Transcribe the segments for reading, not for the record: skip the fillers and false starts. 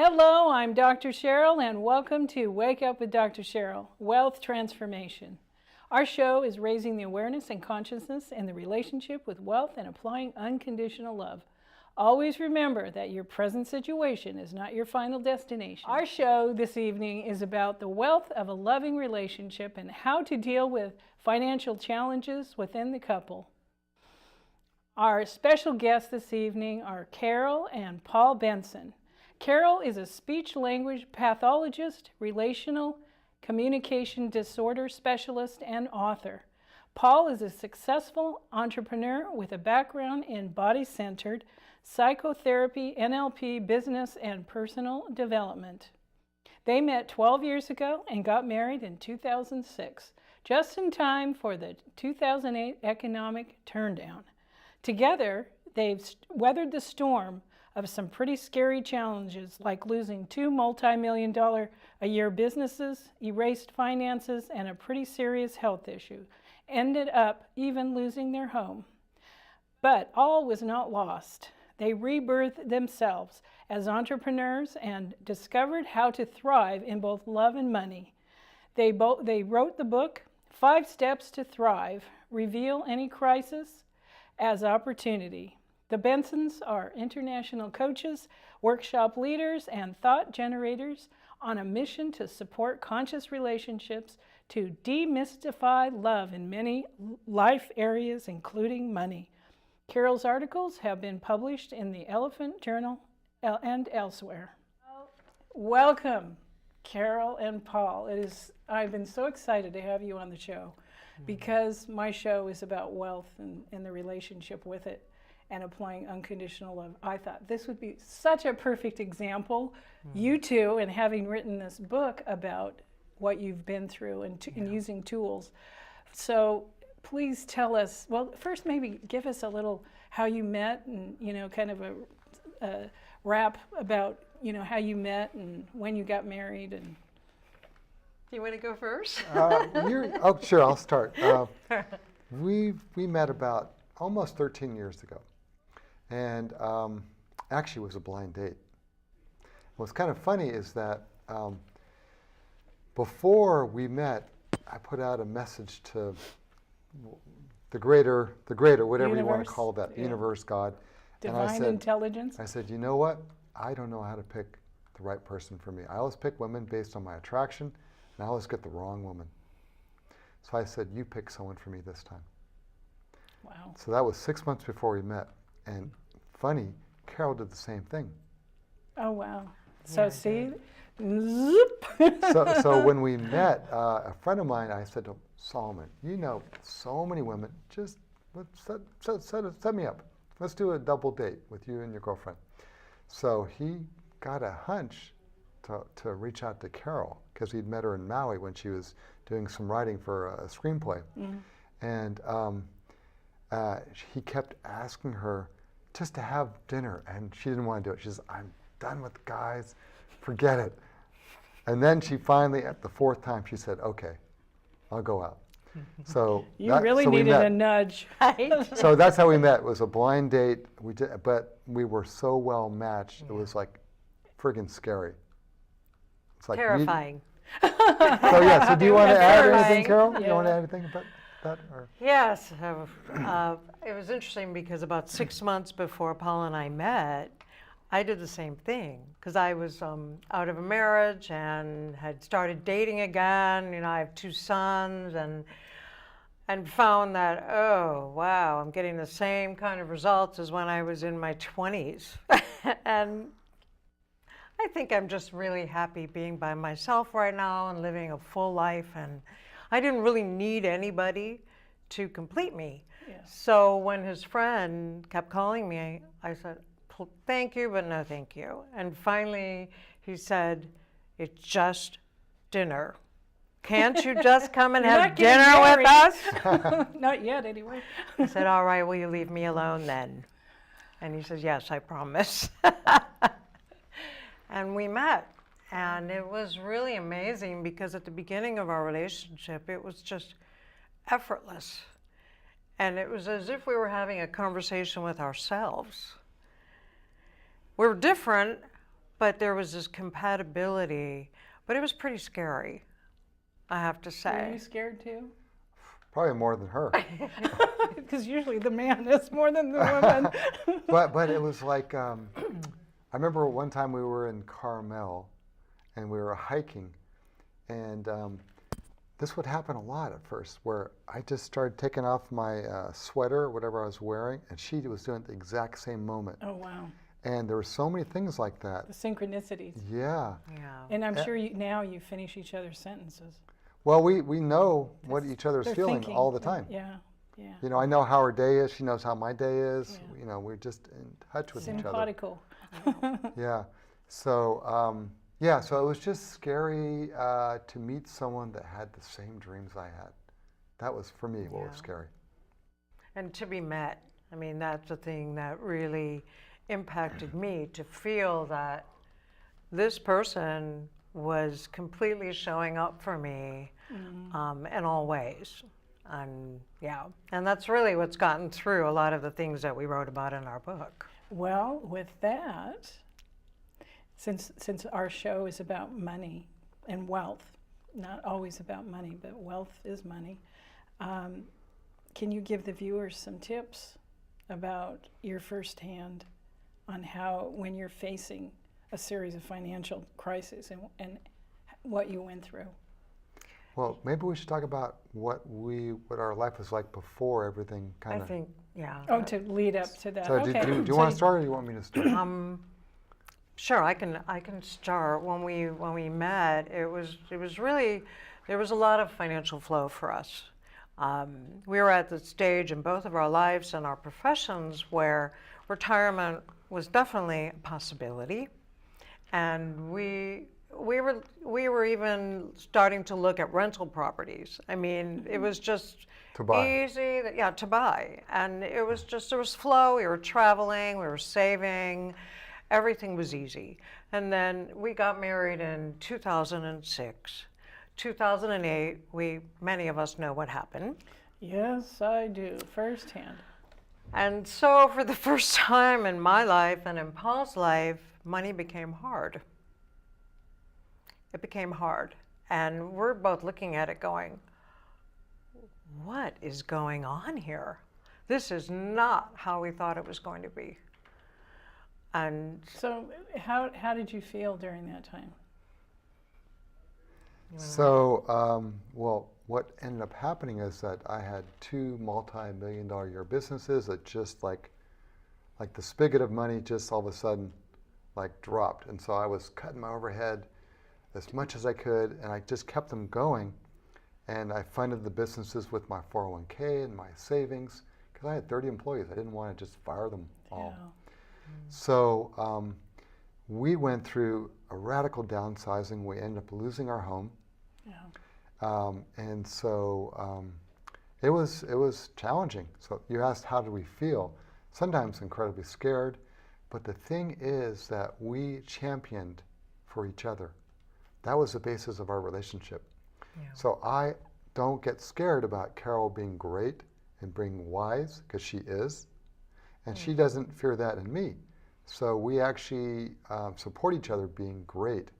Hello, I'm Dr. Cheryl, and welcome to Wake Up with Dr. Cheryl, Wealth Transformation. Our show is raising the awareness and consciousness in the relationship with wealth and applying unconditional love. Always remember that your present situation is not your final destination. Our show this evening is about the wealth of a loving relationship and how to deal with financial challenges within the couple. Our special guests this evening are Cheryl and Paul Benson. Cheryl is a speech-language pathologist, relational communication disorder specialist, and author. Paul is a successful entrepreneur with a background in body-centered psychotherapy, NLP, business, and personal development. They met 12 years ago and got married in 2006, just in time for the 2008 economic turndown. Together, they've weathered the storm of some pretty scary challenges like losing two multi-million-dollar-a-year businesses, erased finances, and a pretty serious health issue. Ended up even losing their home. But all was not lost. They rebirthed themselves as entrepreneurs and discovered how to thrive in both love and money. They wrote the book, 5 Steps to Thrive, Reveal Any Crisis as Opportunity. The Bensons are international coaches, workshop leaders, and thought generators on a mission to support conscious relationships to demystify love in many life areas, including money. Carol's articles have been published in the Elephant Journal and elsewhere. Welcome, Cheryl and Paul. I've been so excited to have you on the show because my show is about wealth and the relationship with it and applying unconditional love. I thought this would be such a perfect example, you two, and having written this book about what you've been through and using tools. So please tell us, well, first maybe give us a little how you met and, kind of a wrap about, how you met and when you got married. And do you want to go first? Sure, I'll start. We met about almost 13 years ago. And actually it was a blind date. What's kind of funny is that before we met, I put out a message to the greater, whatever you want to call that, universe, God. Divine intelligence. I said, you know what? I don't know how to pick the right person for me. I always pick women based on my attraction, and I always get the wrong woman. So I said, you pick someone for me this time. Wow. So that was 6 months before we met. And funny, Carol did the same thing. Oh, wow. So see, zoop. so when we met, a friend of mine, I said to Solomon, you know so many women, just set me up. Let's do a double date with you and your girlfriend. So he got a hunch to reach out to Carol because he'd met her in Maui when she was doing some writing for a screenplay. And he kept asking her just to have dinner, and she didn't want to do it. She says, I'm done with guys, forget it. And then she finally, at the 4th time, she said, okay, I'll go out. So you really needed a nudge. Right? So that's how we met. It was a blind date, but we were so well matched, it was like friggin' scary. It's like terrifying. So do you want to add anything, Carol? Yeah. You want to add anything about that? Or? Yes. It was interesting because about 6 months before Paul and I met, I did the same thing because I was out of a marriage and had started dating again. I have 2 sons and found that, oh, wow, I'm getting the same kind of results as when I was in my 20s. And I think I'm just really happy being by myself right now and living a full life. And I didn't really need anybody to complete me. Yeah. So when his friend kept calling me, I said, thank you, but no thank you. And finally he said, it's just dinner. Can't you just come and have dinner with us? Not yet, anyway. I said, all right, will you leave me alone then? And he says, yes, I promise. And we met. And it was really amazing because at the beginning of our relationship, it was just effortless. And it was as if we were having a conversation with ourselves. We're different, but there was this compatibility, but it was pretty scary, I have to Were say. you scared too? Probably more than her. Because usually the man is more than the woman. But it was like, I remember one time we were in Carmel and we were hiking, and this would happen a lot at first, where I just started taking off my sweater or whatever I was wearing, and she was doing it at the exact same moment. Oh, wow. And there were so many things like that. The synchronicities. Yeah. Yeah. And I'm sure now you finish each other's sentences. Well, we know what each other's They're feeling thinking. all the time. Yeah, yeah. You know, I know how her day is. She knows how my day is. Yeah. You know, we're just in touch with each other. Simpatico. Yeah. So, yeah, so it was just scary to meet someone that had the same dreams I had. That was, for me, what was Yeah. scary. And to be met, I mean, that's the thing that really impacted me, to feel that this person was completely showing up for me in all ways. And yeah, and that's really what's gotten through a lot of the things that we wrote about in our book. Well, with that, since our show is about money and wealth, not always about money, but wealth is money, can you give the viewers some tips about your firsthand on how, when you're facing a series of financial crises and what you went through? Well, maybe we should talk about what our life was like before everything kind I of. think, yeah. Oh, to lead up to that. So Okay. do you So want to start, or do you want me to start? Sure, I can start. When we met, it was really, there was a lot of financial flow for us. We were at the stage in both of our lives and our professions where retirement was definitely a possibility, and we were even starting to look at rental properties. I mean, it was just To buy. easy, to buy, and it was just, there was flow. We were traveling, we were saving, everything was easy. And then we got married in 2006. 2008, many of us know what happened. Yes, I do, firsthand. And so for the first time in my life and in Paul's life, money became hard. It became hard. And we're both looking at it going, what is going on here? This is not how we thought it was going to be. And So how did you feel during that time? So, well, what ended up happening is that I had two multi-million-dollar-a-year businesses that just like the spigot of money just all of a sudden like dropped. And so I was cutting my overhead as much as I could, and I just kept them going. And I funded the businesses with my 401k and my savings, because I had 30 employees. I didn't want to just fire them all. Yeah. So we went through a radical downsizing. We ended up losing our home. Yeah. And so it was challenging. So you asked, how did we feel? Sometimes incredibly scared, but the thing is that we championed for each other. That was the basis of our relationship. Yeah. So I don't get scared about Carol being great and being wise, because she is, and she doesn't fear that in me. So we actually support each other being great,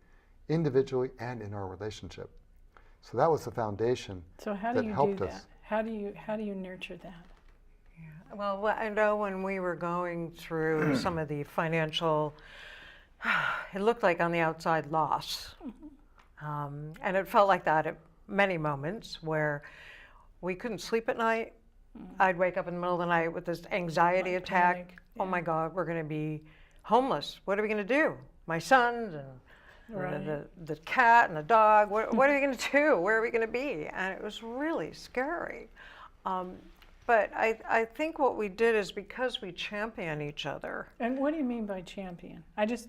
individually and in our relationship. So that was the foundation. So how that do you helped do us. that? How do you nurture that? Yeah. Well, I know when we were going through some of the financial, it looked like on the outside loss. And it felt like that at many moments where we couldn't sleep at night. I'd wake up in the middle of the night with this anxiety Like attack. panic, Oh my God, we're going to be homeless. What are we going to do? My sons and Right. the cat and the dog, what are we going to do? Where are we going to be? And it was really scary. But I think what we did is because we champion each other. And what do you mean by champion? I just,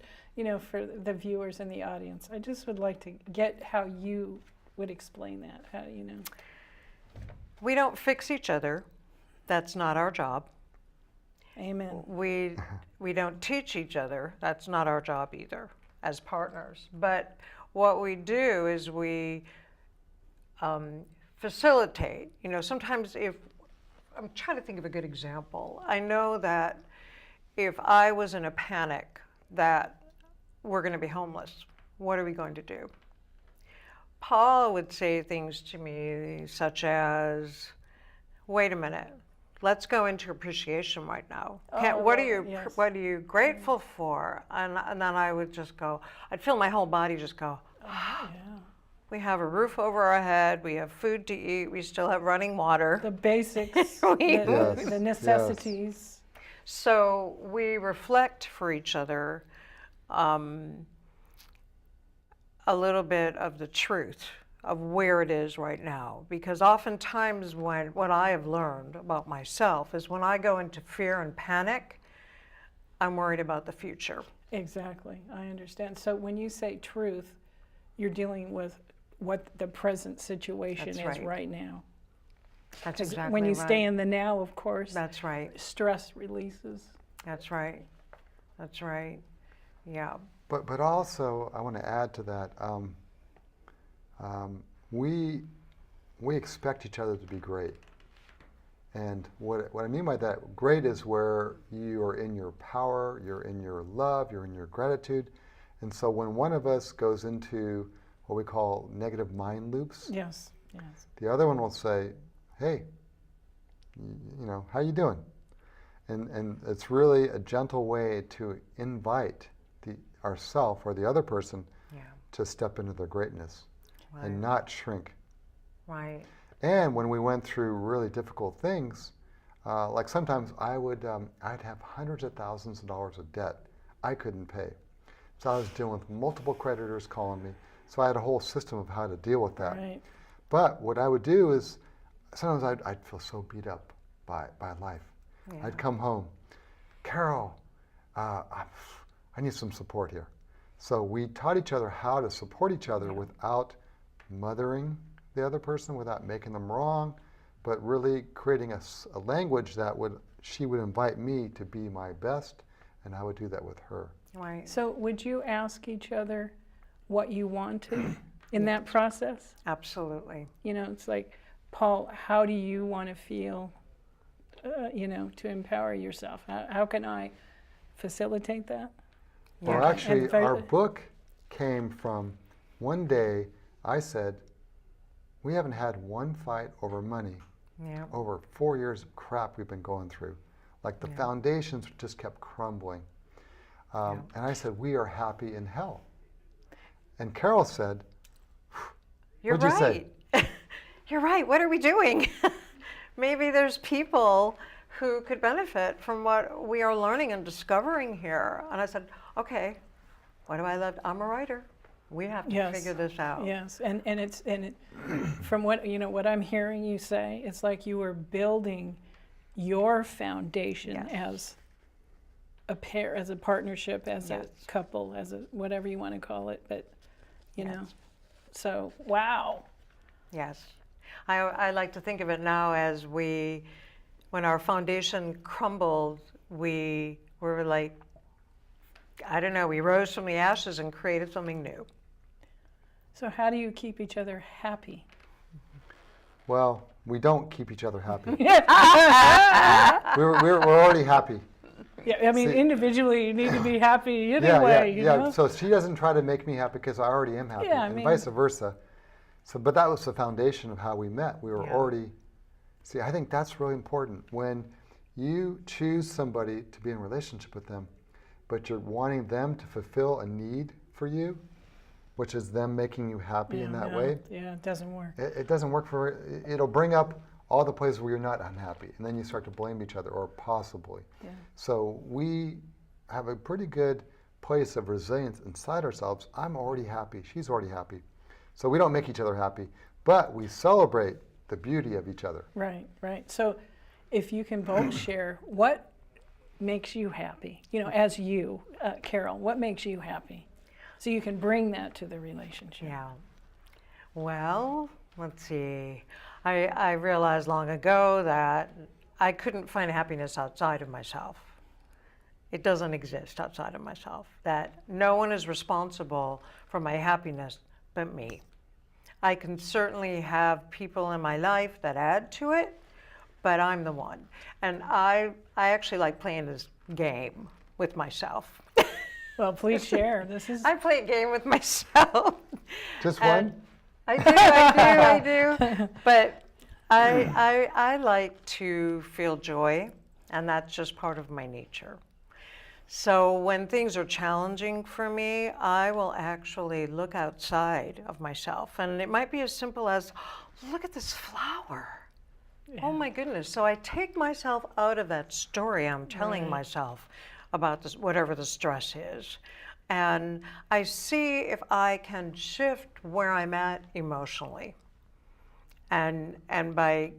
for the viewers and the audience, I just would like to get how you would explain that. How, We don't fix each other. That's not our job. Amen. We don't teach each other. That's not our job either as partners. But what we do is we facilitate. Sometimes I'm trying to think of a good example. I know that if I was in a panic, that we're going to be homeless. What are we going to do? Paul would say things to me such as, wait a minute, let's go into appreciation right now. What are you grateful for? And then I would just go, I'd feel my whole body just go, Yeah. we have a roof over our head, we have food to eat, we still have running water. The basics, Yes, the necessities. So we reflect for each other a little bit of the truth of where it is right now. Because oftentimes what I have learned about myself is when I go into fear and panic, I'm worried about the future. Exactly, I understand. So when you say truth, you're dealing with what the present situation That's is right. right now. That's 'Cause exactly when you right. stay in the now, of course, That's right. stress releases. That's right. That's right. Yeah. But also, I want to add to that. We expect each other to be great, and what I mean by that, great is where you are in your power, you're in your love, you're in your gratitude, and so when one of us goes into what we call negative mind loops, Yes, yes. the other one will say, "Hey, how you doing?" And it's really a gentle way to invite ourself or the other person Yeah. to step into their greatness Right. and not shrink. Right. And when we went through really difficult things, like sometimes I'd have hundreds of thousands of dollars of debt I couldn't pay. So I was dealing with multiple creditors calling me. So I had a whole system of how to deal with that. Right. But what I would do is sometimes I'd feel so beat up by life. Yeah. I'd come home, Carol, I need some support here. So we taught each other how to support each other without mothering the other person, without making them wrong, but really creating a language that she would invite me to be my best, and I would do that with her. Right. So would you ask each other what you wanted in that process? Absolutely. It's like, Paul, how do you want to feel, to empower yourself? How can I facilitate that? Well, Yeah. actually, And our book came from one day I said, we haven't had one fight over money Yeah. over 4 years of crap we've been going through. Like the foundations just kept crumbling. And I said, we are happy in hell. And Carol said, You're what'd you right. say? You're right. What are we doing? Maybe there's people who could benefit from what we are learning and discovering here. And I said, okay, what do I love? I'm a writer. We have to Yes. figure this out. Yes, and from what I'm hearing you say, it's like you were building your foundation Yes. as a pair, as a partnership, as Yes. a couple, as a whatever you want to call it. But Yes. so wow. Yes. I like to think of it now as when our foundation crumbled, we were like, I don't know, we rose from the ashes and created something new. So how do you keep each other happy? Well, we don't keep each other happy. we're already happy. Yeah, I mean, See- individually you need to be happy Yeah, anyway. yeah. you know? So she doesn't try to make me happy because I already am happy, Yeah, I and mean- vice versa. So, but that was the foundation of how we met. We were Yeah. already. See, I think that's really important when you choose somebody to be in a relationship with them, but you're wanting them to fulfill a need for you, which is them making you happy in that way. Yeah, it doesn't work. It doesn't work it'll bring up all the places where you're not unhappy, and then you start to blame each other, or possibly. Yeah. So we have a pretty good place of resilience inside ourselves. I'm already happy, she's already happy. So we don't make each other happy, but we celebrate the beauty of each other. Right, right. So if you can both share, what makes you happy? As you, Carol, what makes you happy? So you can bring that to the relationship. Yeah. Well, let's see. I realized long ago that I couldn't find happiness outside of myself. It doesn't exist outside of myself. That no one is responsible for my happiness but me. I can certainly have people in my life that add to it, but I'm the one. And I actually like playing this game with myself. Well, please share. This is I play a game with myself. Just And one? I do. But I like to feel joy, and that's just part of my nature. So when things are challenging for me, I will actually look outside of myself. And it might be as simple as, look at this flower. Oh my goodness. So I take myself out of that story I'm telling myself about this, whatever the stress is. And I see if I can shift where I'm at emotionally. And by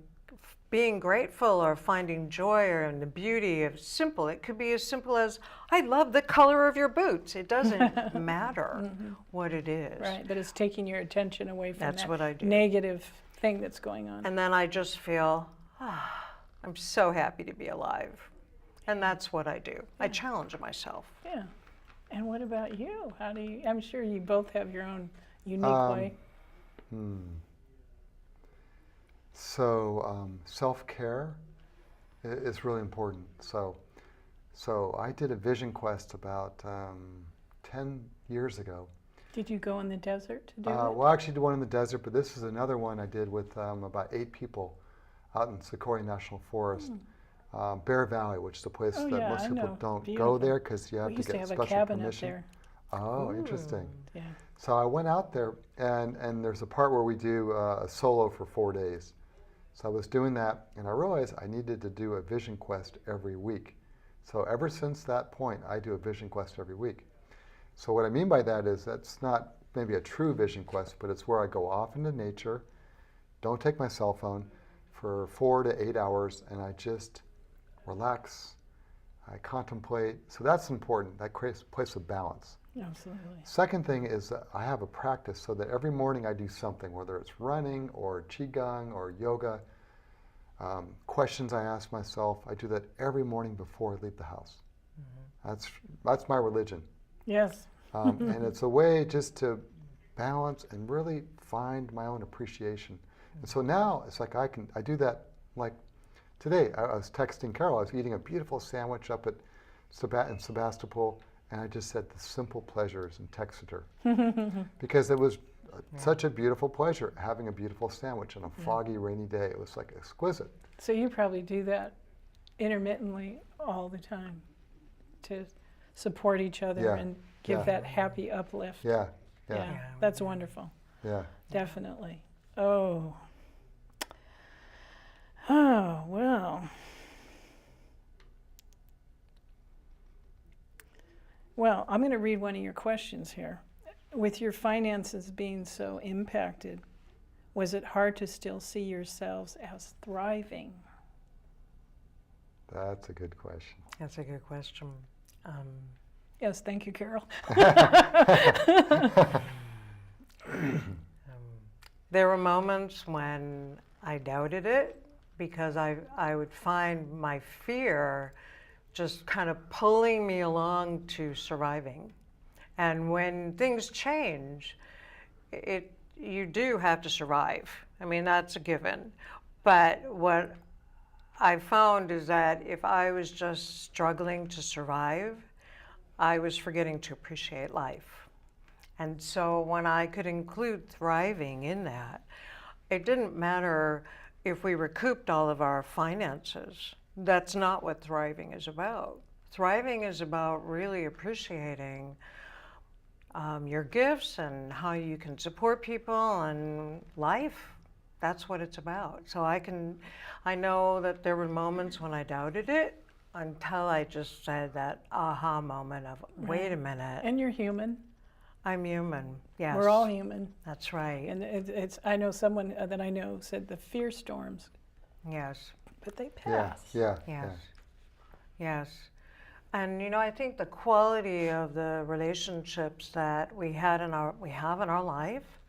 being grateful or finding joy or in the beauty of simple, it could be as simple as, I love the color of your boots. It doesn't matter what it is. right, but it's taking your attention away from That's that what I do. negative thing that's going on. And then I just feel, I'm so happy to be alive. And that's what I do. I challenge myself. Yeah. And what about you? How do you? I'm sure you both have your own unique way. So self-care is really important. So I did a vision quest about 10 years ago. Did you go in the desert to do it? Well, I actually did one in the desert, but this is another one I did with about 8 people out in Sequoia National Forest. Bear Valley, which is a place that yeah, most I people know. don't Beautiful. go there because you have We to used to get have special a cabin permission. up there. Oh, interesting. Yeah. So I went out there, and there's a part where we do a solo for 4 days. So I was doing that, and I realized I needed to do a vision quest every week. So ever since that point, I do a vision quest every week. So what I mean by that is that's not maybe a true vision quest, but it's where I go off into nature, don't take my cell phone for 4 to 8 hours, and I just relax. I contemplate. So that's important. That creates a place of balance. Absolutely. Second thing is that I have a practice so that every morning I do something, whether it's running or qigong or yoga, questions I ask myself. I do that every morning before I leave the house. That's my religion. Yes. And it's a way just to balance and really find my own appreciation. And so now it's like I do that. Like today, I was texting Carol. I was eating a beautiful sandwich up at in Sebastopol, and I just said the simple pleasures and texted her because it was such a beautiful pleasure having a beautiful sandwich on a foggy, rainy day. It was like exquisite. So you probably do that intermittently all the time to support each other and give that happy uplift. Yeah. Yeah, that's wonderful. Yeah. Definitely. Oh, well. Well, I'm going to read one of your questions here. With your finances being so impacted, was it hard to still see yourselves as thriving? That's a good question. That's a good question. Yes, thank you, Carol. There were moments when I doubted it because I would find my fear just kind of pulling me along to surviving. And when things change, you do have to survive. I mean, that's a given. But what I found is that if I was just struggling to survive, I was forgetting to appreciate life. And so when I could include thriving in that, it didn't matter if we recouped all of our finances. That's not what thriving is about. Thriving is about really appreciating your gifts and how you can support people and life. That's what it's about. So I know that there were moments when I doubted it until I just said that aha moment of, wait a minute. And you're human. I'm human, yes. We're all human. That's right. And it's I know someone that I know said the fear storms, Yes. but they pass. Yeah. Yes. And I think the quality of the relationships that we have in our life,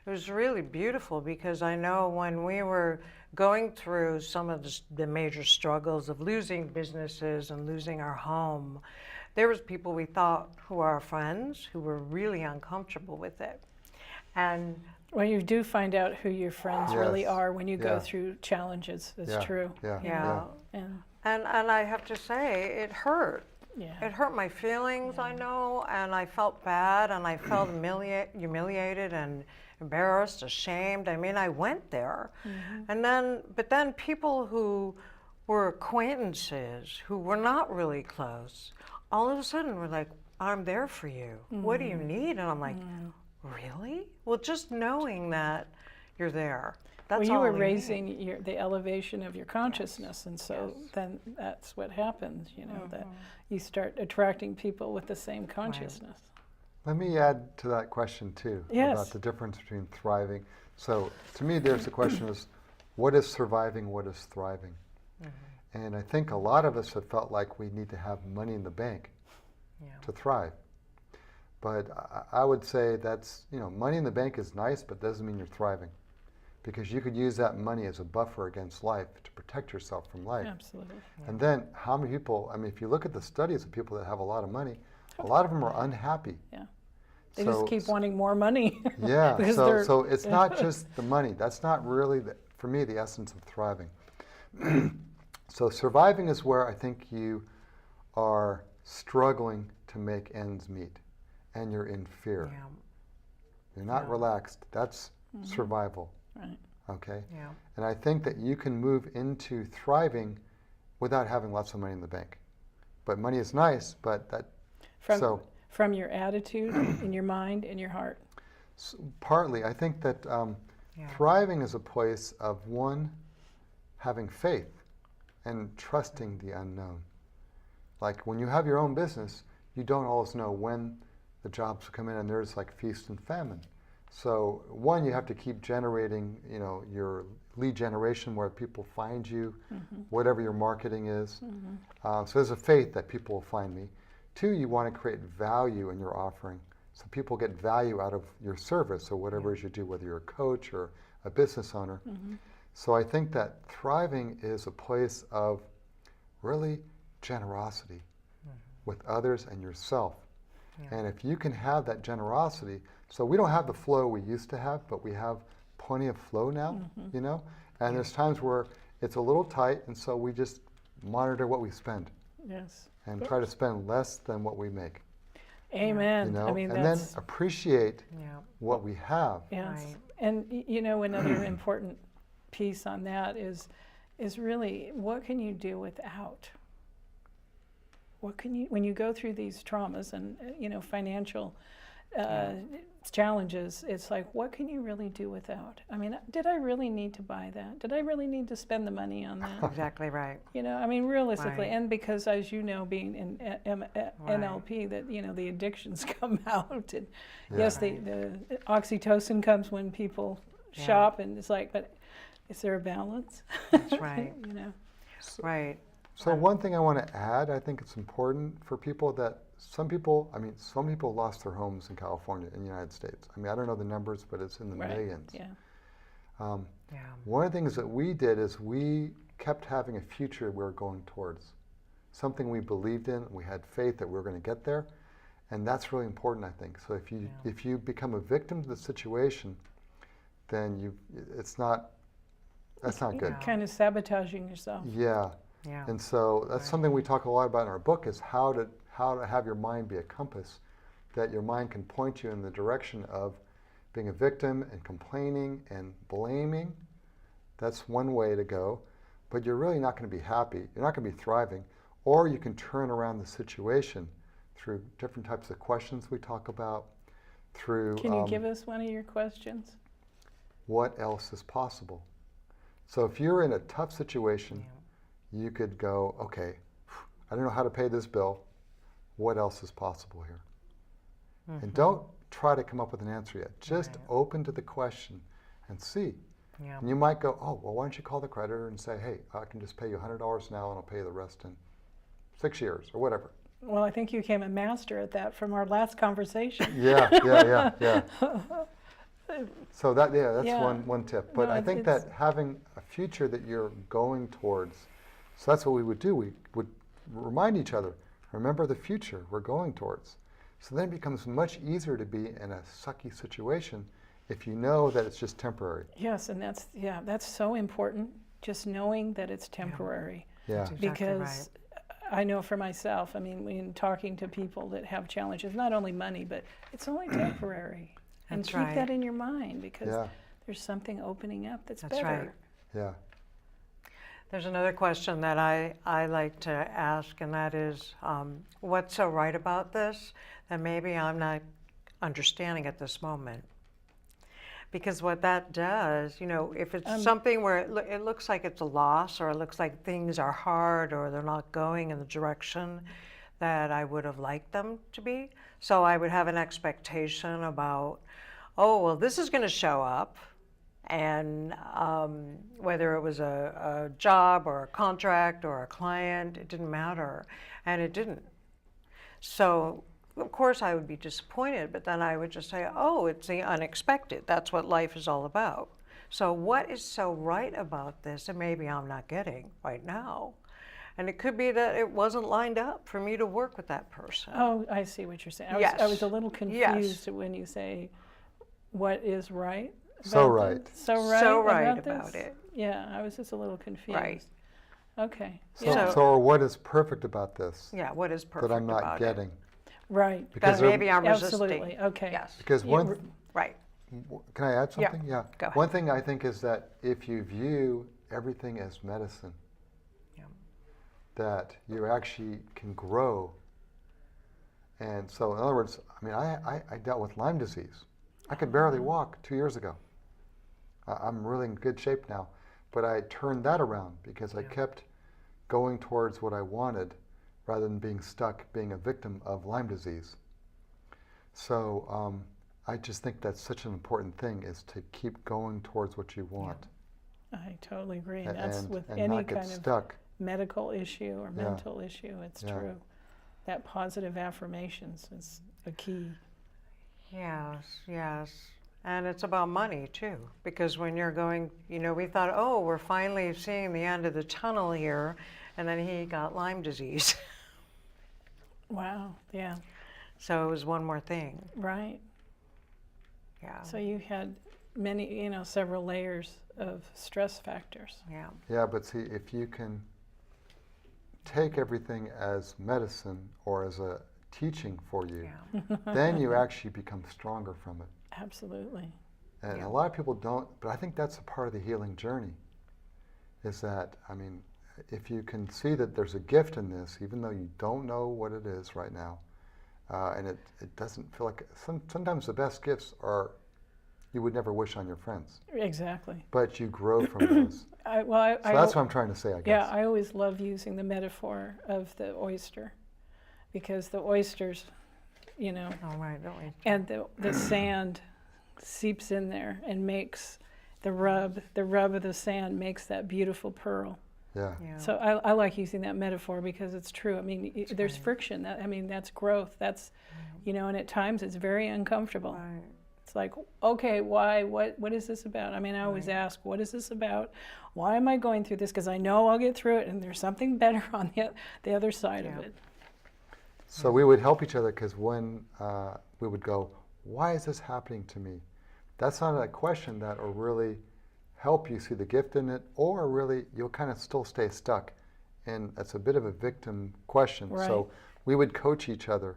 it was really beautiful because I know when we were going through some of the major struggles of losing businesses and losing our home, there was people we thought who are our friends who were really uncomfortable with it. And well, you do find out who your friends really Yes. are when you go Yeah. through challenges. That's Yeah. true. Yeah. yeah. And And I have to say, it hurt. It hurt my feelings, I know, and I felt bad, and I felt humiliated and embarrassed, ashamed. I mean, I went there. But then people who were acquaintances, who were not really close, all of a sudden were like, I'm there for you. What do you need? And I'm like, really? Well, just knowing that you're there. That's well, you all were we raising need. the elevation of your consciousness, and so then that's what happens, you know, that you start attracting people with the same consciousness. Let me add to that question too, about the difference between thriving. So to me, there's the question is, what is surviving, what is thriving? And I think a lot of us have felt like we need to have money in the bank to thrive. But I would say that's, you know, money in the bank is nice, but doesn't mean you're thriving. Because you could use that money as a buffer against life to protect yourself from life. Absolutely. And then how many people, I mean, if you look at the studies of people that have a lot of money, a lot of them are unhappy. They just keep wanting more money. So it's not just the money. That's not really, for me, the essence of thriving. So surviving is where I think you are struggling to make ends meet, and you're in fear. You're not relaxed. That's survival. Right. Okay? And I think that you can move into thriving without having lots of money in the bank. But money is nice, but that... From your attitude, in your mind, in your heart. So partly. I think that thriving is a place of, one, having faith and trusting the unknown. Like when you have your own business, you don't always know when the jobs will come in, and there's like feast and famine. So one, you have to keep generating, you know, your lead generation where people find you, whatever your marketing is. So there's a faith that people will find me. Two, you want to create value in your offering, so people get value out of your service or whatever it is you do, whether you're a coach or a business owner. So I think that thriving is a place of really generosity with others and yourself. And if you can have that generosity, so we don't have the flow we used to have, but we have plenty of flow now, you know? And there's times where it's a little tight, and so we just monitor what we spend. And try to spend less than what we make. Amen. You know? I mean, and then appreciate what we have. And you know, another important piece on that is really, what can you do without? What can you, when you go through these traumas and, you know, financial challenges, it's like, what can you really do without? I mean, did I really need to buy that? Did I really need to spend the money on that? Exactly right. You know, I mean, realistically, and because, as you know, being in NLP, that, you know, the addictions come out, and yes, the oxytocin comes when people shop, and it's like, but is there a balance? That's right. You know. So one thing I want to add, I think it's important for people that some people lost their homes in California, in the United States. I mean, I don't know the numbers, but it's in the millions. One of the things that we did is we kept having a future we were going towards, something we believed in, we had faith that we were going to get there, and that's really important, I think. So if you become a victim to the situation, then that's not good. You're kind of sabotaging yourself. And so that's something we talk a lot about in our book, is how to have your mind be a compass, that your mind can point you in the direction of being a victim and complaining and blaming. That's one way to go, but you're really not going to be happy. You're not going to be thriving. Or you can turn around the situation through different types of questions we talk about, through... Can you give us one of your questions? What else is possible? So if you're in a tough situation, you could go, okay, I don't know how to pay this bill. What else is possible here? And don't try to come up with an answer yet. Just open to the question and see. And you might go, oh, well, why don't you call the creditor and say, hey, I can just pay you $100 now and I'll pay you the rest in 6 years or whatever. Well, I think you became a master at that from our last conversation. So that's one tip. But I think that having a future that you're going towards, so that's what we would do. We would remind each other, remember the future we're going towards. So then it becomes much easier to be in a sucky situation if you know that it's just temporary. Yes, and that's so important, just knowing that it's temporary. That's exactly because I know for myself, I mean, when talking to people that have challenges, not only money, but it's only temporary. And That's keep right. that in your mind, because Yeah. there's something opening up that's That's better. right. Yeah. There's another question that I like to ask, and that is, what's so right about this that maybe I'm not understanding at this moment? Because what that does, you know, if it's something where it looks like it's a loss, or it looks like things are hard, or they're not going in the direction that I would have liked them to be, so I would have an expectation about, oh, well, this is going to show up. And whether it was a job or a contract or a client, it didn't matter. And it didn't. So, of course, I would be disappointed, but then I would just say, oh, it's the unexpected. That's what life is all about. So what is so right about this that maybe I'm not getting right now? And it could be that it wasn't lined up for me to work with that person. Oh, I see what you're saying. I was a little confused when you say what is right. So right. So right. So right about about it. Yeah, I was just a little confused. Right. Okay. So, Yeah. so what is perfect about this Yeah, what is perfect that I'm not about getting? Right. Because Then maybe I'm resisting. Absolutely. Okay. Yes. Because Yeah, one, Right. can I add something? Yeah. Go ahead. One thing I think is that if you view everything as medicine, Yeah. that you actually can grow. And so, in other words, I mean, I dealt with Lyme disease. I could barely walk 2 years ago. I'm really in good shape now. But I turned that around because I kept going towards what I wanted rather than being stuck being a victim of Lyme disease. So I just think that's such an important thing, is to keep going towards what you want. I totally agree. And that's with and any not get kind of stuck. medical issue or mental issue. It's Yeah. true. That positive affirmations is a key. Yes, yes. And it's about money too, because when you're going, you know, we thought, oh, we're finally seeing the end of the tunnel here, and then he got Lyme disease. Wow. Yeah. So it was one more thing. Right. Yeah. So you had many, several layers of stress factors. Yeah. Yeah, but see, if you can take everything as medicine or as a teaching for you, Yeah. then you actually become stronger from it. Absolutely. And Yeah. a lot of people don't, but I think that's a part of the healing journey, is that, I mean, if you can see that there's a gift in this, even though you don't know what it is right now, and it doesn't feel like, sometimes the best gifts are, you would never wish on your friends, Exactly. but you grow from those. So that's what I'm trying to say, I guess. Yeah, I always love using the metaphor of the oyster, because the oysters, Oh, right, don't we? and the sand seeps in there and makes the rub of the sand makes that beautiful pearl. Yeah. Yeah. So I like using that metaphor because it's true. I mean, there's right. friction. That's growth. That's, and at times it's very uncomfortable. Right. It's like, okay, why? What is this about? I mean, I always ask, what is this about? Why am I going through this? Because I know I'll get through it, and there's something better on the other side of it. So we would help each other, because when we would go, why is this happening to me? That's not a question that will really help you see the gift in it, or really you'll kind of still stay stuck. And that's a bit of a victim question. Right. So we would coach each other.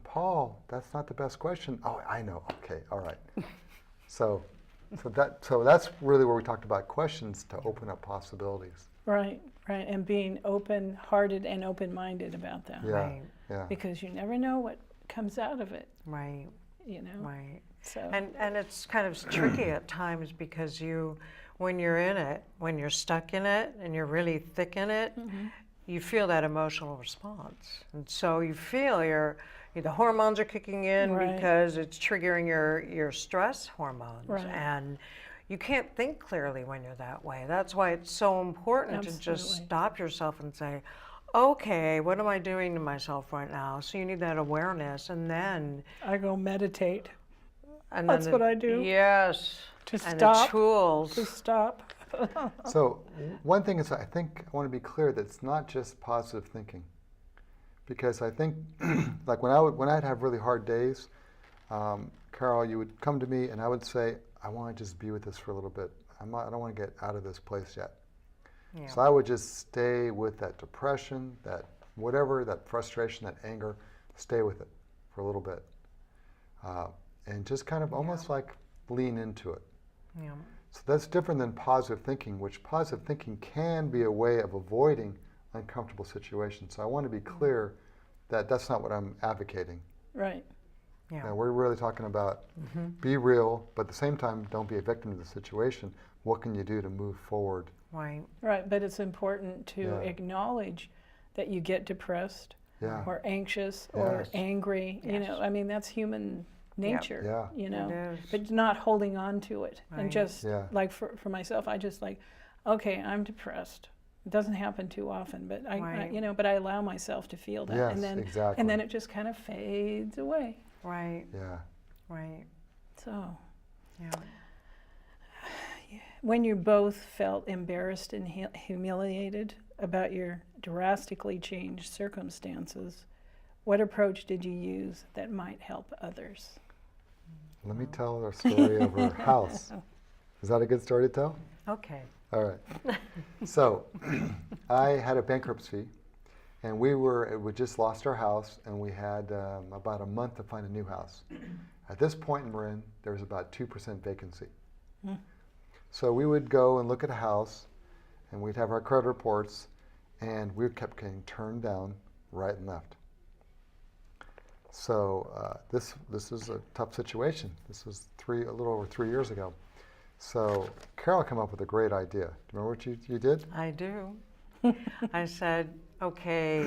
Paul, that's not the best question. Oh, I know. Okay, all right. So that's really where we talked about questions to open up possibilities. Right, and being open-hearted and open-minded about that. Yeah, Right. yeah. Because you never know what comes out of it, Right. Right. So And it's kind of tricky at times, because when you're in it, when you're stuck in it and you're really thick in it, you feel that emotional response. And so you feel the hormones are kicking in because it's triggering your stress hormones. Right. And you can't think clearly when you're that way. That's why it's so important to just Absolutely. stop yourself and say, okay, what am I doing to myself right now? So you need that awareness, and then I go meditate. and That's then what I do. Yes. To And stop. the tools. To stop. So one thing is, I think I want to be clear that it's not just positive thinking, because I think, like when I'd have really hard days, Carol, you would come to me and I would say, I want to just be with this for a little bit. I don't want to get out of this place yet. Yeah. So I would just stay with that depression, that whatever, that frustration, that anger, stay with it for a little bit. And just kind of almost like lean into it. Yeah. So that's different than positive thinking, which positive thinking can be a way of avoiding uncomfortable situations. So I want to be clear that that's not what I'm advocating. Right. Yeah. Now, we're really talking about be real, but at the same time, don't be a victim of the situation. What can you do to move forward? Right. Right, but it's important to Yeah. acknowledge that you get depressed Yeah. or anxious or Yes. angry. You know, I mean, that's human nature, Yeah. you know, It is. but not holding on to it. And Right. just Yeah. like for myself, I just like, okay, I'm depressed. It doesn't happen too often, but I Right. you know, but I allow myself to feel that. Yes, and then exactly. and then it just kind of fades away. Right. Yeah. Right. So Yeah. when you both felt embarrassed and humiliated about your drastically changed circumstances, what approach did you use that might help others? Let me tell our story of our house. Is that a good story to tell? Okay. All right. So I had a bankruptcy, and we just lost our house, and we had about a month to find a new house. At this point in Marin, there was about 2% vacancy. So we would go and look at a house, and we'd have our credit reports, and we kept getting turned down right and left. So this is a tough situation. This was a little over 3 years ago. So Carol came up with a great idea. Do you remember what you did? I do. I said, okay,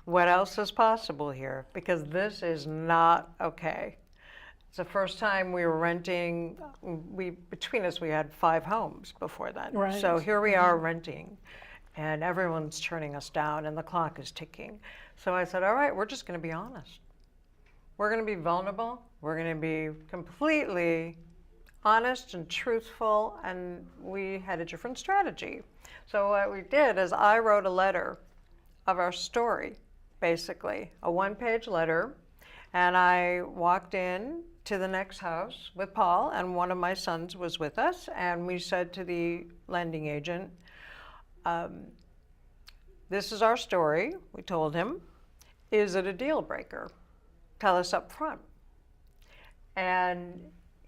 what else is possible here? Because this is not okay. It's the first time we were renting. Between us, we had 5 homes before then. Right. So here we are renting, and everyone's turning us down, and the clock is ticking. So I said, all right, we're just going to be honest. We're going to be vulnerable. We're going to be completely honest and truthful, and we had a different strategy. So what we did is I wrote a letter of our story, basically, a 1-page letter, and I walked in to the next house with Paul, and one of my sons was with us, and we said to the lending agent, this is our story, we told him. Is it a deal breaker? Tell us up front. And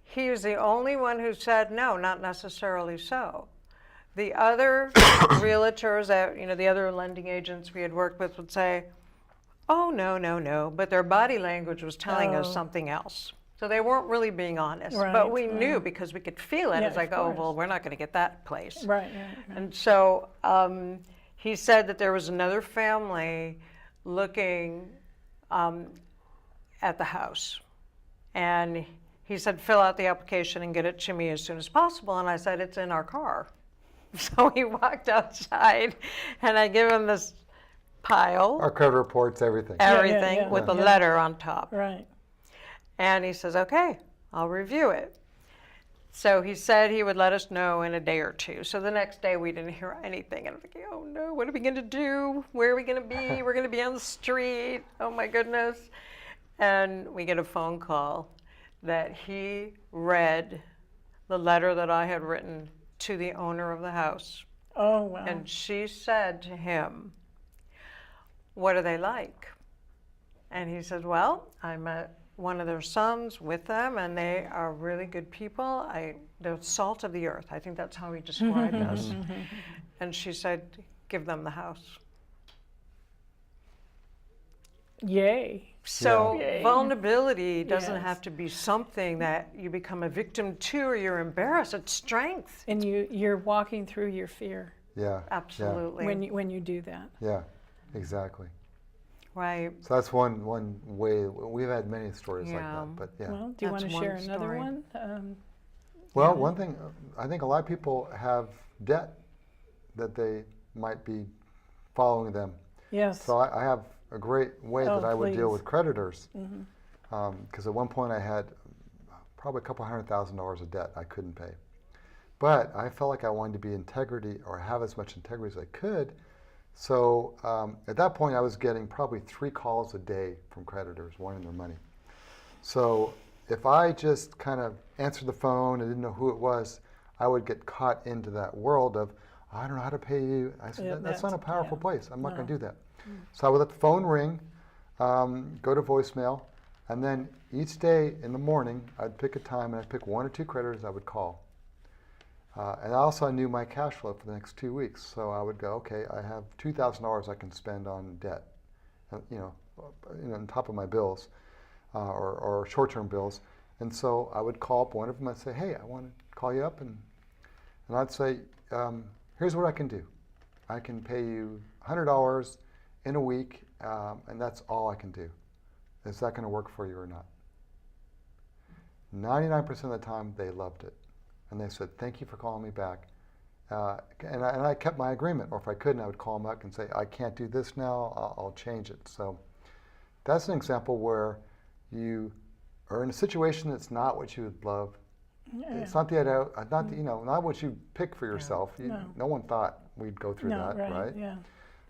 he was the only one who said, no, not necessarily so. The other realtors, the other lending agents we had worked with would say, oh, no, no, no. But their body language was telling us something else. So they weren't really being honest. Right, but we knew because we could feel it. Yeah, It's like, of oh, course. well, we're not going to get that place. Right, right. And so he said that there was another family looking at the house. And he said, fill out the application and get it to me as soon as possible. And I said, it's in our car. So he walked outside, and I give him this pile, Our credit reports, everything. everything, yeah, with a yeah. letter on top. Right. And he says, okay, I'll review it. So he said he would let us know in a day or two. So the next day we didn't hear anything. And I'm thinking, oh no, what are we going to do? Where are we going to be? We're going to be on the street. Oh my goodness. And we get a phone call that he read the letter that I had written to the owner of the house. Oh, wow. And she said to him, what are they like? And he said, well, I met one of their sons with them, and they are really good people. They're salt of the earth. I think that's how he described us. And she said, give them the house. Yay. So Yeah. vulnerability doesn't Yes. have to be something that you become a victim to or you're embarrassed. It's strength. And you're walking through your fear Yeah. Absolutely. when you do that. Yeah. Exactly. Right. So that's one way. We've had many stories like Yeah. that, but yeah. Well, do you want to That's share one another story. one? Well, one thing, I think a lot of people have debt that they might be following them. Yes. So I have a great way Oh, that I would deal please. with creditors. Because at one point I had probably a couple $100,000 of debt I couldn't pay. But I felt like I wanted to be integrity or have as much integrity as I could. So at that point I was getting probably 3 calls a day from creditors wanting their money. So if I just kind of answered the phone and didn't know who it was, I would get caught into that world of, I don't know how to pay you. I said, Yeah, that's not a powerful place. I'm not going to No. do that. So I would let the phone ring, go to voicemail, and then each day in the morning, I'd pick a time and I'd pick 1 or 2 creditors I would call. And also I knew my cash flow for the next 2 weeks. So I would go, okay, I have $2,000 I can spend on debt, on top of my bills or short-term bills. And so I would call up one of them and say, hey, I want to call you up. And I'd say, here's what I can do. I can pay you $100 in a week, and that's all I can do. Is that going to work for you or not? 99% of the time, they loved it. And they said, thank you for calling me back. And I kept my agreement. Or if I couldn't, I would call them back and say, I can't do this now. I'll change it. So that's an example where you are in a situation that's not what you would love. Yeah. It's not not what you pick for yourself. No one thought we'd go through that, right? Yeah.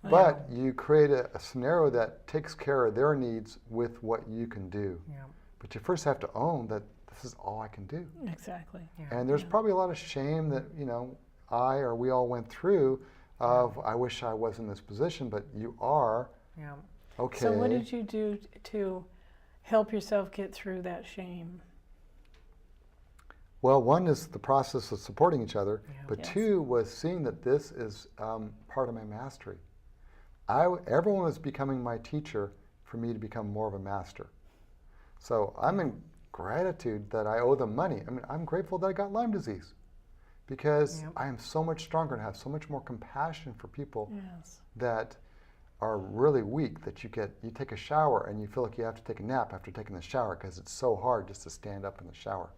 But you create a scenario that takes care of their needs with what you can do. Yeah. But you first have to own that this is all I can do. Exactly. Yeah. And there's probably a lot of shame that, we all went through of, I wish I was in this position, but you are. Yeah. Okay. So what did you do to help yourself get through that shame? Well, one is the process of supporting each other, but Yes. 2 was seeing that this is part of my mastery. Everyone was becoming my teacher for me to become more of a master. So I'm in gratitude that I owe them money. I mean, I'm grateful that I got Lyme disease because I am so much stronger and have so much more compassion for people Yes. that are really weak, that you take a shower and you feel like you have to take a nap after taking the shower because it's so hard just to stand up in the shower.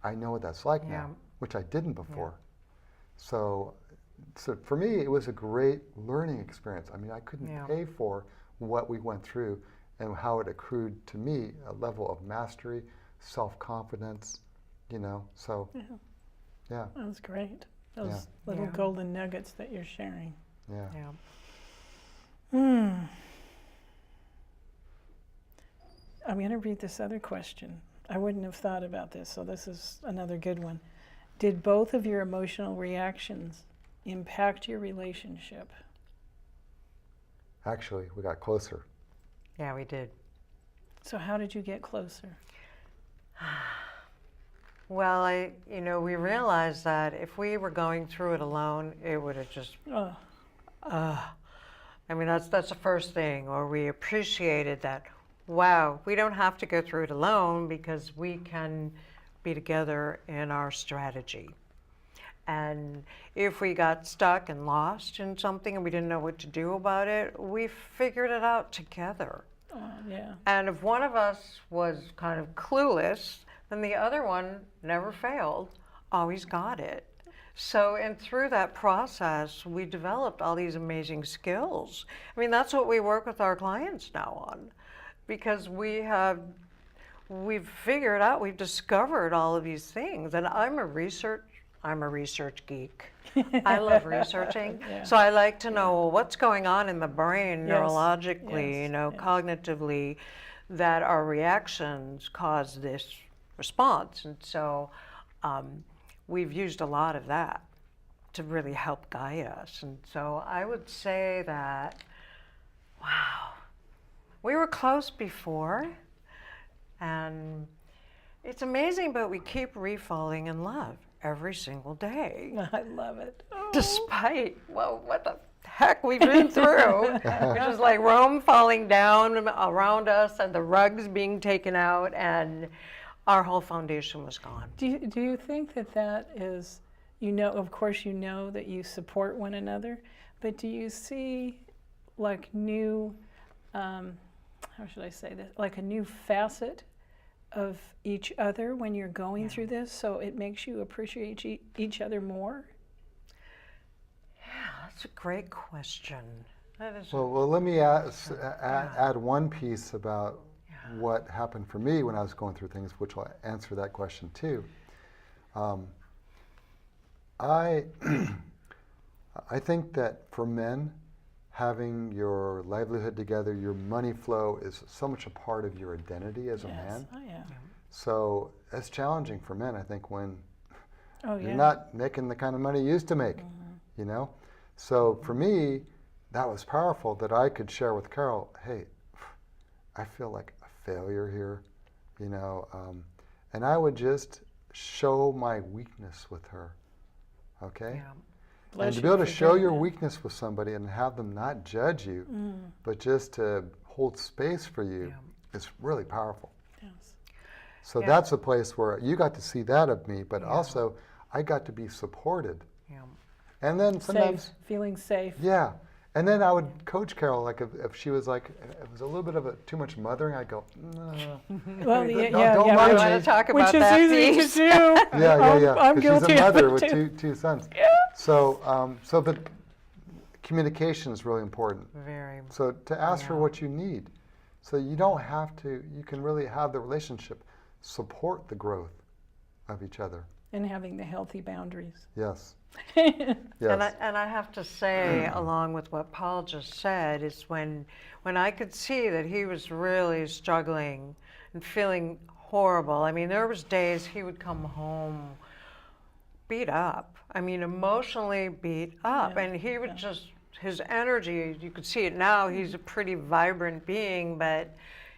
I know what that's like now, which I didn't before. So for me, it was a great learning experience. I mean, I couldn't pay for what we went through and how it accrued to me a level of mastery, self-confidence, so yeah. That was great. Those little golden nuggets that you're sharing. Yeah. Yeah. I'm going to read this other question. I wouldn't have thought about this, so this is another good one. Did both of your emotional reactions impact your relationship? Actually, we got closer. Yeah, we did. So how did you get closer? Well, we realized that if we were going through it alone, it would have just, that's the first thing. Or we appreciated that, wow, we don't have to go through it alone because we can be together in our strategy. And if we got stuck and lost in something and we didn't know what to do about it, we figured it out together. Yeah. And if one of us was kind of clueless, then the other one never failed, always got it. So, and through that process, we developed all these amazing skills. I mean, that's what we work with our clients now on, because we've figured out, we've discovered all of these things. And I'm a research geek. I love researching. So I like to know what's going on in the brain neurologically, cognitively, that our reactions cause this response. And so we've used a lot of that to really help guide us. And so I would say that, wow, we were close before, and it's amazing, but we keep refalling in love every single day. I love it. Despite, what the heck we've been through, which is like Rome falling down around us and the rugs being taken out and our whole foundation was gone. Do you think that is, of course that you support one another, but do you see like new, how should I say this, like a new facet of each other when you're going through this, so it makes you appreciate each other more? Yeah, that's a great question. That is Well, let me add one piece about what happened for me when I was going through things, which will answer that question too. I think that for men, having your livelihood together, your money flow is so much a part of your identity as a man. Oh, yeah. So it's challenging for men, I think, when Oh, you're not making the kind of money you used to make, So for me, that was powerful that I could share with Carol, hey, I feel like a failure here, you know, and I would just show my weakness with her, okay? Yeah. And to be able to show your weakness with somebody and have them not judge you, but just to hold space for you, is really powerful. Yes. So that's a place where you got to see that of me, but also I got to be supported. Yeah. And then sometimes, Safe, feeling safe. yeah. And then I would coach Carol, like if she was like, it was a little bit of too much mothering, I'd go, no. Well, Don't yeah, mind yeah, I me. want to talk about which is that easy piece. to do. Yeah. I'm 'Cause guilty she's a of mother it with too. two sons. Yeah. So the communication is really important. Very. So to ask for what you need. So you don't have to, you can really have the relationship support the growth of each other. And having the healthy boundaries. Yes. And Yes. I have to say, along with what Paul just said, is when I could see that he was really struggling and feeling horrible. I mean, there was days he would come home beat up. I mean, emotionally beat up, and he would just, his energy, you could see it now. He's a pretty vibrant being, but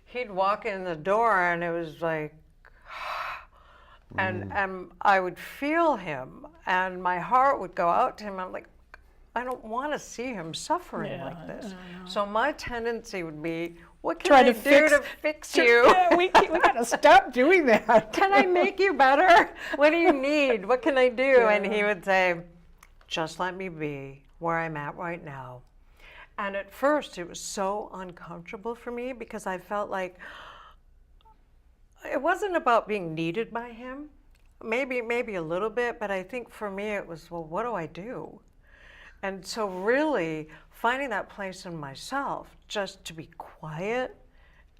he'd walk in the door, and it was like. And I would feel him, and my heart would go out to him. I'm like, I don't want to see him suffering like this. So my tendency would be, what can I do to fix you? Yeah, we got to stop doing that. Can I make you better? What do you need? What can I do? And he would say, just let me be where I'm at right now. And at first, it was so uncomfortable for me because I felt like, it wasn't about being needed by him, maybe a little bit, but I think for me it was, well, what do I do? And so really finding that place in myself just to be quiet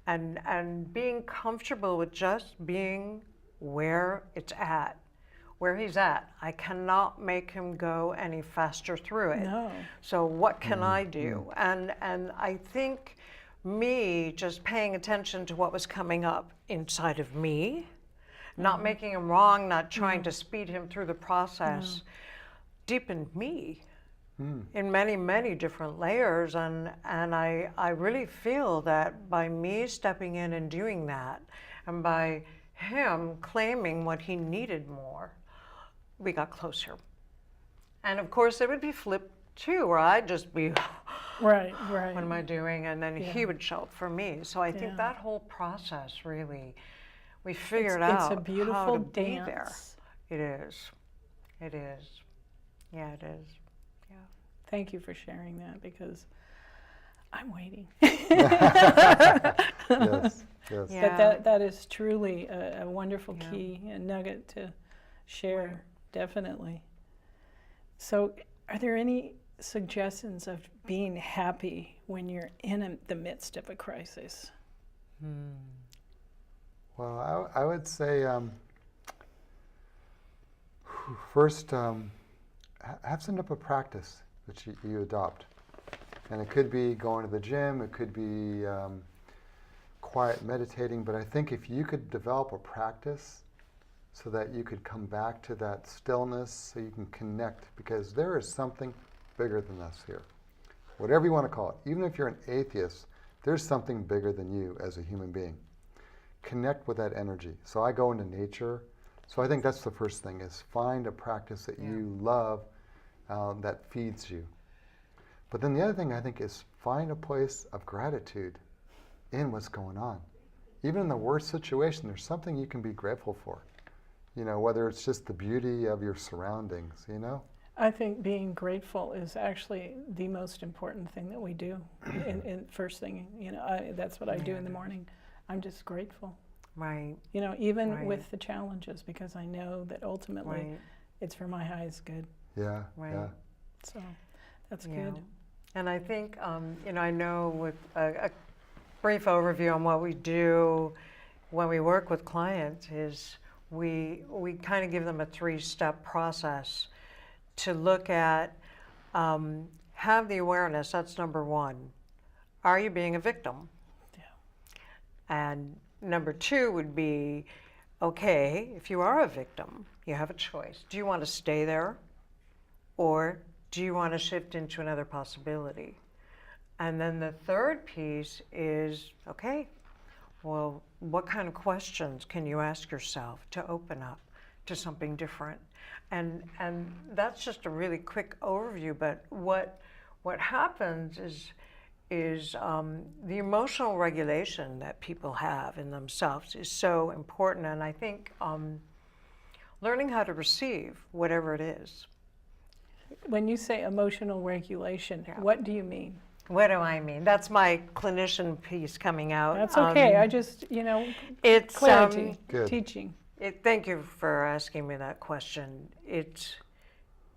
and being comfortable with just being where it's at, where he's at. I cannot make him go any faster through it. No. So what can I do? And I think me just paying attention to what was coming up inside of me, not making him wrong, not trying to speed him through the process, deepened me in many, many different layers. And I really feel that by me stepping in and doing that, and by him claiming what he needed more, we got closer. And of course, it would be flipped too, where I'd just be, Right. what am I doing? And then he would show up for me. So I think that whole process really, we figured out It's a beautiful how to be there. dance. It is. It is. Yeah, it is. Yeah. Thank you for sharing that because I'm waiting. Yes. Yes. Yeah. But that is truly a wonderful key and nugget to share, definitely. So are there any suggestions of being happy when you're in the midst of a crisis? Well, I would say first have some type of practice that you adopt. And it could be going to the gym, it could be quiet meditating, but I think if you could develop a practice so that you could come back to that stillness, so you can connect, because there is something bigger than us here. Whatever you want to call it, even if you're an atheist, there's something bigger than you as a human being. Connect with that energy. So I go into nature. So I think that's the first thing, is find a practice that you love that feeds you. But then the other thing I think is find a place of gratitude in what's going on. Even in the worst situation, there's something you can be grateful for. You know, whether it's just the beauty of your surroundings, you know? I think being grateful is actually the most important thing that we do. In first thing, you know, that's what I do in the morning. I'm just grateful. Right. You know, even with the challenges, because I know that ultimately it's for my highest good. Yeah, Right. yeah. So that's good. And I think, you know, I know with a brief overview on what we do when we work with clients is we kind of give them a 3-step process to look at, have the awareness, that's number 1. Are you being a victim? Yeah. And number 2 would be, okay, if you are a victim, you have a choice. Do you want to stay there, or do you want to shift into another possibility? And then the third piece is, okay, well, what kind of questions can you ask yourself to open up to something different? And that's just a really quick overview, but what happens is the emotional regulation that people have in themselves is so important. And I think learning how to receive whatever it is. When you say emotional regulation, what do you mean? What do I mean? That's my clinician piece coming out. That's okay. I just, it's clarity, Good. teaching. Thank you for asking me that question. It's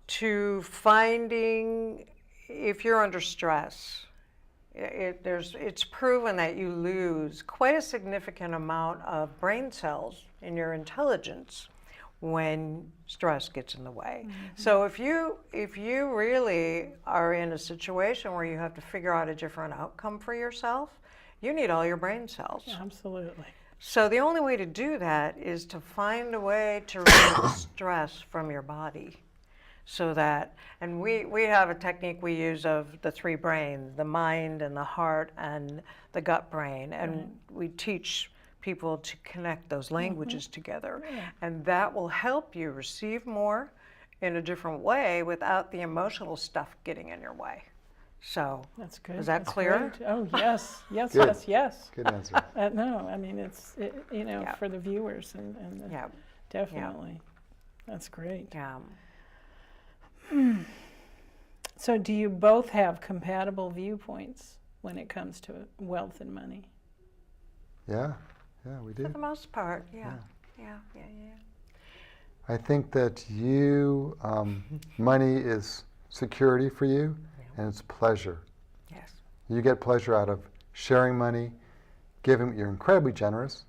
to finding, if you're under stress, it's proven that you lose quite a significant amount of brain cells in your intelligence when stress gets in the way. So if you really are in a situation where you have to figure out a different outcome for yourself, you need all your brain cells. Absolutely. So the only way to do that is to find a way to remove stress from your body. So that, and we have a technique we use of the three brains, the mind and the heart and the gut brain, and we teach people to connect those languages together. And that will help you receive more in a different way without the emotional stuff getting in your way. So, That's good. is that That's clear? great. Oh, yes, yes, Good. yes, yes. Good answer. No, I mean, it's, Yeah. for the viewers and Yeah, definitely. That's great. yeah. So do you both have compatible viewpoints when it comes to wealth and money? Yeah, we For do. the most part, yeah. I think that you, money is security for you, and it's pleasure. Yes. You get pleasure out of sharing money, giving. You're incredibly generous.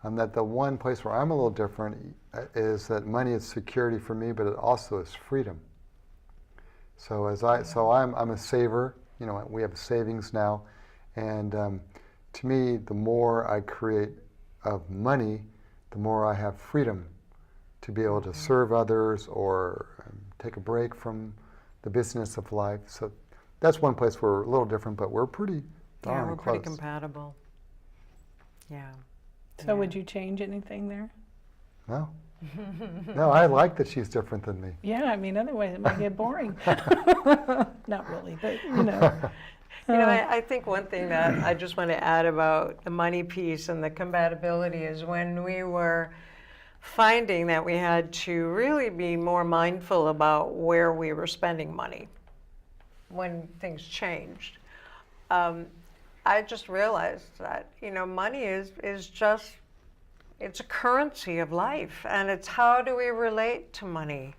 And that the one place where I'm a little different is that money is security for me, but it also is freedom. So I'm a saver. We have savings now, and to me, the more I create of money, the more I have freedom to be able to serve others or take a break from the business of life. So that's one place where we're a little different, but we're pretty darn we're close. pretty compatible. Yeah. So would you change anything there? No. No, I like that she's different than me. Yeah, I mean, otherwise it might get boring. Not really, but I think one thing that I just want to add about the money piece and the compatibility is when we were finding that we had to really be more mindful about where we were spending money when things changed. I just realized that, money is just, it's a currency of life, and it's how do we relate to money?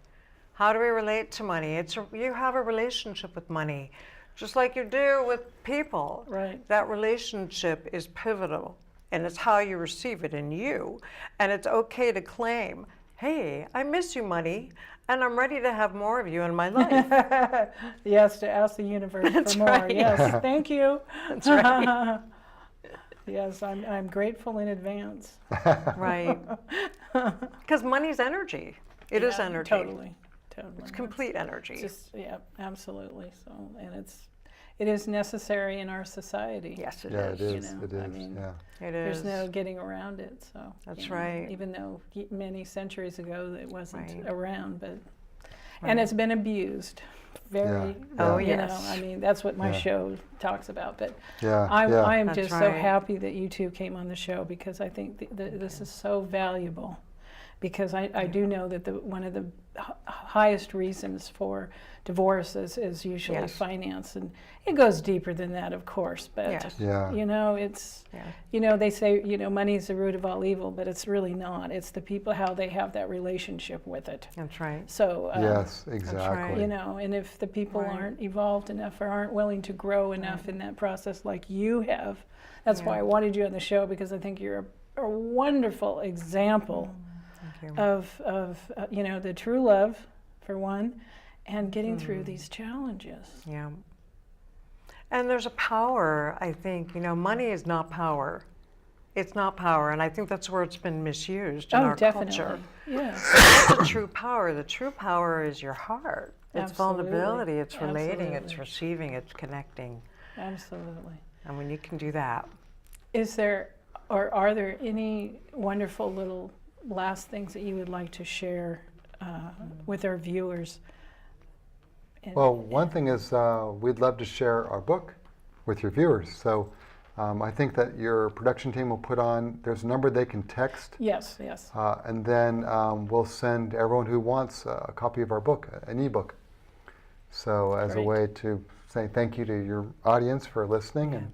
How do we relate to money? You have a relationship with money, just like you do with people. Right. That relationship is pivotal, and it's how you receive it in you. And it's okay to claim, hey, I miss you, money, and I'm ready to have more of you in my life. Yes, to ask the universe for more. right. Yes, thank you. That's right. Yes, I'm grateful in advance. Right. Because money's energy. It is Yeah, energy. Totally. It's complete energy. It's just, yeah, absolutely. So, and it is necessary in our society. Yes, it Yeah, is. it is. know, It I is. mean, Yeah. It There's is. no getting around it. So That's right. Even though many centuries ago it wasn't Right. around, but Right. and it's been abused. Very. Yeah. Oh, yes. I mean, that's what my Yeah. show talks about. But Yeah. I yeah. am That's just so right. happy that you two came on the show because I think this is so valuable. Because I do know that one of the highest reasons for divorce is usually Yes. finance, and it goes deeper than that, of course. But Yes. Yeah. it's Yeah. they say money is the root of all evil, but it's really not. It's the people, how they have that relationship with it. That's right. So Yes, exactly. and if the people Right. aren't evolved enough or aren't willing to grow enough in that process like you have, that's why Yeah. I wanted you on the show, because I think you're a wonderful example Thank you. of the true love, for one, and getting through these challenges. Yeah. And there's a power, I think, money is not power. It's not power, and I think that's where it's been misused in our definitely. culture. Yes. That's the true power. The true power is your heart. It's Absolutely. vulnerability, it's relating, it's Absolutely. receiving, it's connecting. Absolutely. And when you can do that. Is there, or are there any wonderful little last things that you would like to share with our viewers? Well, one thing is we'd love to share our book with your viewers. So I think that your production team will put on, there's a number they can text. Yes, yes. And then we'll send everyone who wants a copy of our book, an ebook. So as a Great. way to say thank you to your audience for listening. Yeah. And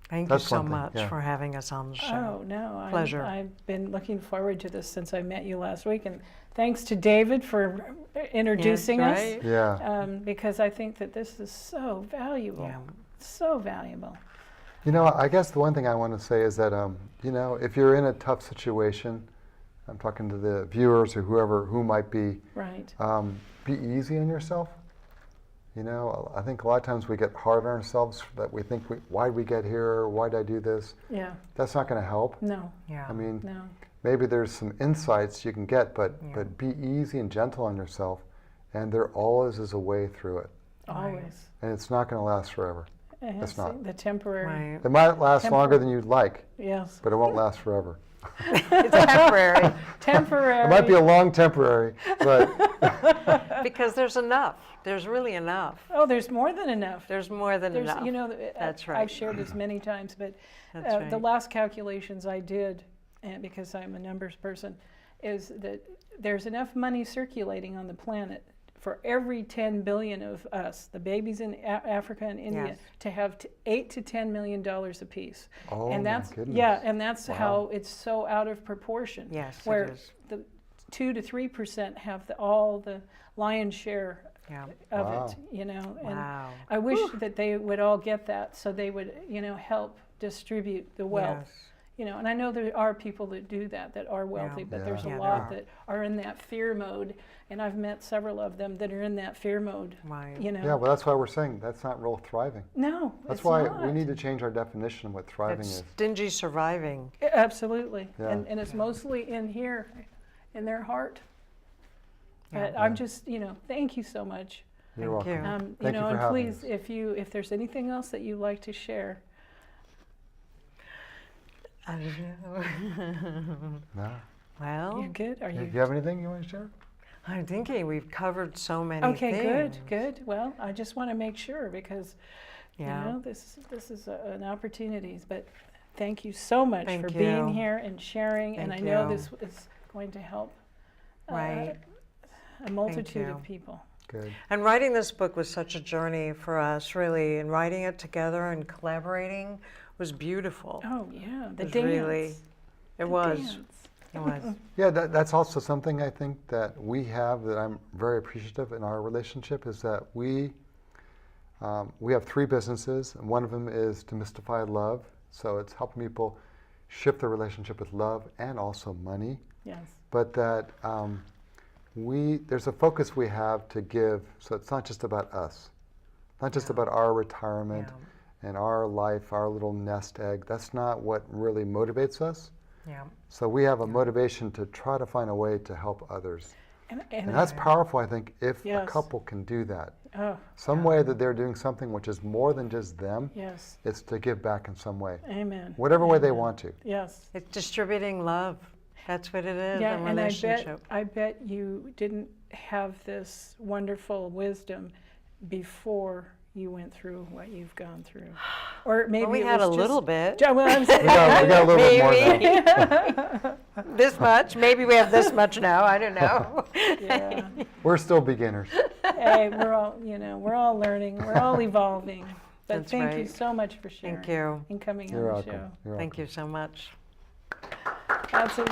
Thank you That's so one thing, much yeah. for having us on the show. Oh, no. Pleasure. I've been looking forward to this since I met you last week. And thanks to David for introducing Yes, us. right? yeah. Because I think that this is so valuable. Yeah. So valuable. You know, I guess the one thing I want to say is that, you know, if you're in a tough situation, I'm talking to the viewers or who might be, Right. be easy on yourself. You know, I think a lot of times we get hard on ourselves that we think, why did we get here? Why did I do this? Yeah. That's not going to help. No. Yeah. I mean, No. maybe there's some insights you can get, but Yeah. be easy and gentle on yourself. And there always is a way through it. Always. And it's not going to last forever. It's not. the temporary. Right. It might last Temporary. longer than you'd like, Yes. but it won't last forever. It's temporary Temporary. It might be a long temporary, but because there's enough. There's really enough. Oh, there's more than enough. There's more than There's, enough. you know, That's right. I've shared this many times, but That's the right. last calculations I did, and because I'm a numbers person, is that there's enough money circulating on the planet for every 10 billion of us, the babies in Africa and India, Yes. to have $8 to $10 million apiece. oh And my that's goodness. and that's Wow. how it's so out of proportion. Yes, it where is. the 2 to 3% have all the lion's share Yeah. of Wow. it, you know. And Wow. I wish that they would all get that, so they would, you know, help distribute the wealth. Yes. You know, and I know there are people that do that are wealthy, but there's Yeah, a there lot are. that are in that fear mode, and I've met several of them that are in that fear mode. Right. You know. Yeah, well, that's why we're saying that's not real thriving. No, That's it's why not. we need to change our definition of what thriving It's is. stingy surviving. Absolutely, Yeah. and it's mostly in here, in their heart. Yeah. But I'm just, you know, thank you so much. You're Thank you. welcome. You Thank you know, for and having please, us. if there's anything else that you'd like to share. I don't know. No. Well, You're good? Are Do you? you have anything you want to share? I'm thinking we've covered so many Okay, things. good. Well, I just want to make sure because, Yeah. you know, this is an opportunity. But thank you so much Thank for being you. here and sharing. And I Thank know you. this is going to help Right. a multitude you. of people. Good. And writing this book was such a journey for us, really. And writing it together and collaborating was beautiful. Oh yeah, the was dance. really- It The was. dance. It was. Yeah, that's also something I think that we have that I'm very appreciative in our relationship is that we have 3 businesses, and one of them is Demystify Love. So it's helping people shift their relationship with love and also money. Yes. But that there's a focus we have to give, so it's not just about us, not just Yeah. about our retirement Yeah. and our life, our little nest egg. That's not what really motivates us. Yeah. So we have a motivation to try to find a way to help others. And And that's powerful, I think, if Yes. a couple can do that. oh Some way that they're doing something which is more than just them, yes, it's to give back in some way. amen. Whatever way they Amen. want to. Yes. It's distributing love. That's what it is, Yeah, a and relationship. I bet you didn't have this wonderful wisdom before you went through what you've gone through, or maybe Well, we it had a was little just, bit. Yeah, well, I'm saying, We got a little bit more Maybe. now. This much. Maybe we have this much now. I don't know. yeah. We're still beginners. Hey, we're all, you know, we're all learning, we're all evolving. But That's thank you right. so much for sharing. Thank you. And coming You're on the welcome. show. You're Thank you so much. That's a,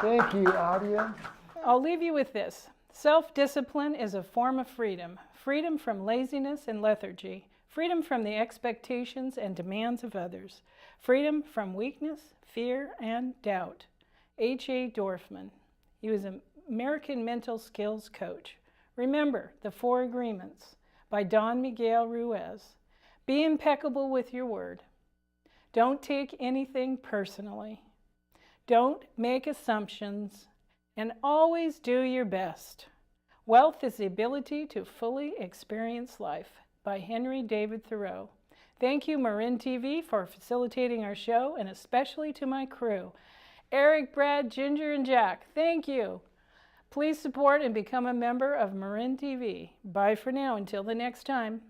Thank you, audience. I'll leave you with this. Self-discipline is a form of freedom. Freedom from laziness and lethargy. Freedom from the expectations and demands of others. Freedom from weakness, fear, and doubt. H.A. Dorfman. He was an American mental skills coach. Remember the 4 Agreements by Don Miguel Ruiz. Be impeccable with your word. Don't take anything personally. Don't make assumptions. And always do your best. Wealth is the ability to fully experience life by Henry David Thoreau. Thank you, Marin TV, for facilitating our show, and especially to my crew, Eric, Brad, Ginger, and Jack. Thank you. Please support and become a member of Marin TV. Bye for now until the next time.